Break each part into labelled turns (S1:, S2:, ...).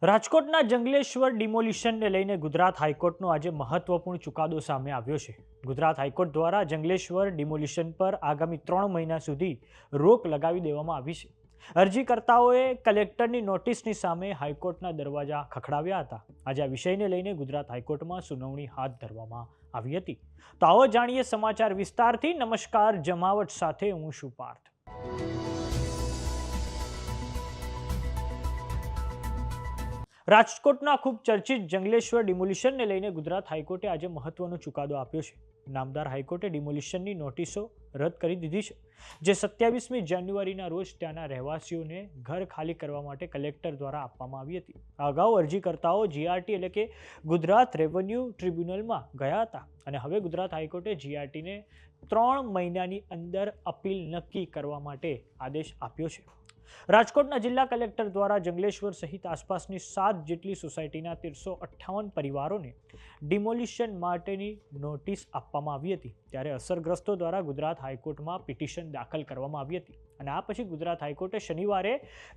S1: રાજકોટના જંગલેશ્વર ડિમોલિશનને લઈને ગુજરાત હાઈકોર્ટનો આજે મહત્વપૂર્ણ ચુકાદો સામે આવ્યો છે. ગુજરાત હાઈકોર્ટ દ્વારા જંગલેશ્વર ડિમોલિશન પર આગામી 3 મહિના સુધી રોક લગાવી દેવામાં આવી છે. અરજીકર્તાઓએ કલેક્ટરની નોટિસની સામે હાઈકોર્ટના દરવાજા ખખડાવ્યા હતા. આજે આ વિષયને લઈને ગુજરાત હાઈકોર્ટમાં સુનાવણી હાથ ધરવામાં આવી હતી. તો આવો જાણીએ સમાચાર વિસ્તારથી. નમસ્કાર, જમાવટ સાથે હું છું પાર્થ. રાજકોટના ખૂબ ચર્ચિત જંગલેશ્વર ડિમોલિશનને લઈને ગુજરાત હાઈકોર્ટે આજે મહત્વનો ચુકાદો આપ્યો છે. નામદાર હાઈકોર્ટે ડિમોલિશનની નોટિસો રદ કરી દીધી છે, જે 27મી જાન્યુઆરીના રોજ ત્યાંના રહેવાસીઓને ઘર ખાલી કરવા માટે કલેક્ટર દ્વારા આપવામાં આવી હતી. અગાઉ અરજીકર્તાઓ જીઆરટી એટલે કે ગુજરાત રેવન્યુ ટ્રિબ્યુનલમાં ગયા હતા અને હવે ગુજરાત હાઈકોર્ટે જીઆરટીને 3 મહિનાની અંદર અપીલ નક્કી કરવા માટે આદેશ આપ્યો છે. રાજકોટના જિલ્લા કલેક્ટર દ્વારા જંગલેશ્વર સહિત આસપાસની 7 જેટલી સોસાયટીના 1358 પરિવારોને ડિમોલિશન માટેની નોટિસ આપવામાં આવી હતી. ત્યારે અસરગ્રસ્તો દ્વારા ગુજરાત હાઈકોર્ટમાં પિટિશન દાખલ કરવામાં આવી હતી અને આ પછી ગુજરાત હાઈકોર્ટે શનિવારે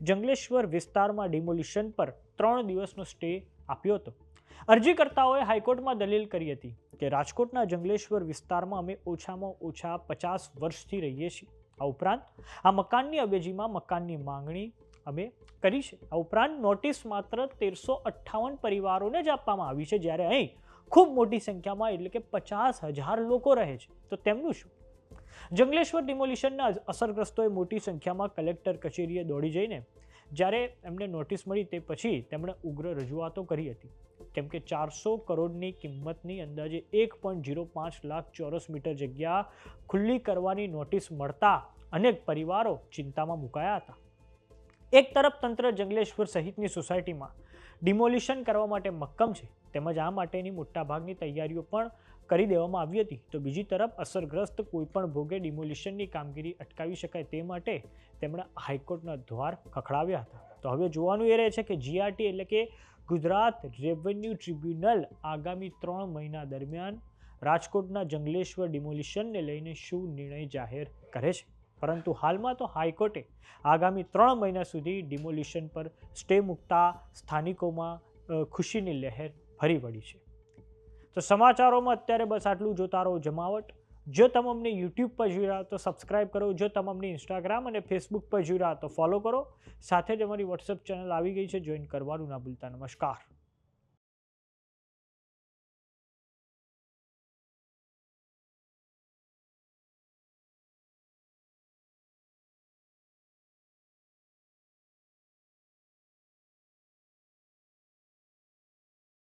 S1: જંગલેશ્વર વિસ્તારમાં ડિમોલિશન પર 3 દિવસનો સ્ટે આપ્યો હતો. અરજીકર્તાઓએ હાઈકોર્ટમાં દલીલ કરી હતી કે રાજકોટના જંગલેશ્વર વિસ્તારમાં અમે ઓછામાં ઓછા 50 વર્ષથી રહીએ છીએ. આ ઉપરાંત આ મકાનની અવેજીમાં મકાનની માંગણી અમે કરી છે. આ ઉપરાંત નોટિસ માત્ર 1358 પરિવારોને જ આપવામાં આવી છે, જ્યારે અહીં ખૂબ મોટી સંખ્યામાં એટલે કે 50,000 લોકો રહે છે. તો તેમનું શું? જંગલેશ્વર ડિમોલિશનના અસરગ્રસ્તોએ મોટી સંખ્યામાં કલેક્ટર કચેરીએ દોડી જઈને જ્યારે એમને નોટિસ મળી તે પછી તેમણે ઉગ્ર રજૂઆતો કરી હતી, કેમ કે 400 કરોડની કિંમતની અંદાજે 1.05 લાખ ચોરસ મીટર જગ્યા ખુલ્લી કરવાની નોટિસ મળતા અનેક પરિવારો ચિંતામાં મુકાયા હતા. એક તરફ તંત્ર જંગલેશ્વર સહિતની સોસાયટીમાં ડિમોલિશન કરવા માટે મક્કમ છે, તેમજ આ માટેની મોટાભાગની તૈયારીઓ પણ કરી દેવામાં આવી હતી, તો બીજી તરફ અસરગ્રસ્ત કોઈપણ ભોગે ડિમોલિશનની કામગીરી અટકાવી શકાય તે માટે તેમણે હાઈકોર્ટના દ્વાર ખખડાવ્યા હતા. તો હવે જોવાનું એ રહે છે કે જીઆરટી એટલે કે ગુજરાત રેવન્યુ ટ્રિબ્યુનલ આગામી 3 મહિના દરમિયાન રાજકોટના જંગલેશ્વર ડિમોલિશનને લઈને શું નિર્ણય જાહેર કરે છે. પરંતુ હાલમાં તો હાઈકોર્ટે આગામી 3 મહિના સુધી ડિમોલિશન પર સ્ટે મૂકતા સ્થાનિકોમાં ખુશીની લહેર ફરી વળી છે. તો સમાચારોમાં અત્યારે બસ આટલું. જોતા રહો જમાવટ. જો તમે અમને યુટ્યુબ પર જોઈ રહ્યા તો સબસ્ક્રાઇબ કરો. જો તમે અમને ઇન્સ્ટાગ્રામ અને ફેસબુક પર જોઈ રહ્યા તો ફોલો કરો. સાથે જ અમારી વોટ્સએપ ચેનલ આવી ગઈ છે, જોઈન કરવાનું ના ભૂલતા. નમસ્કાર.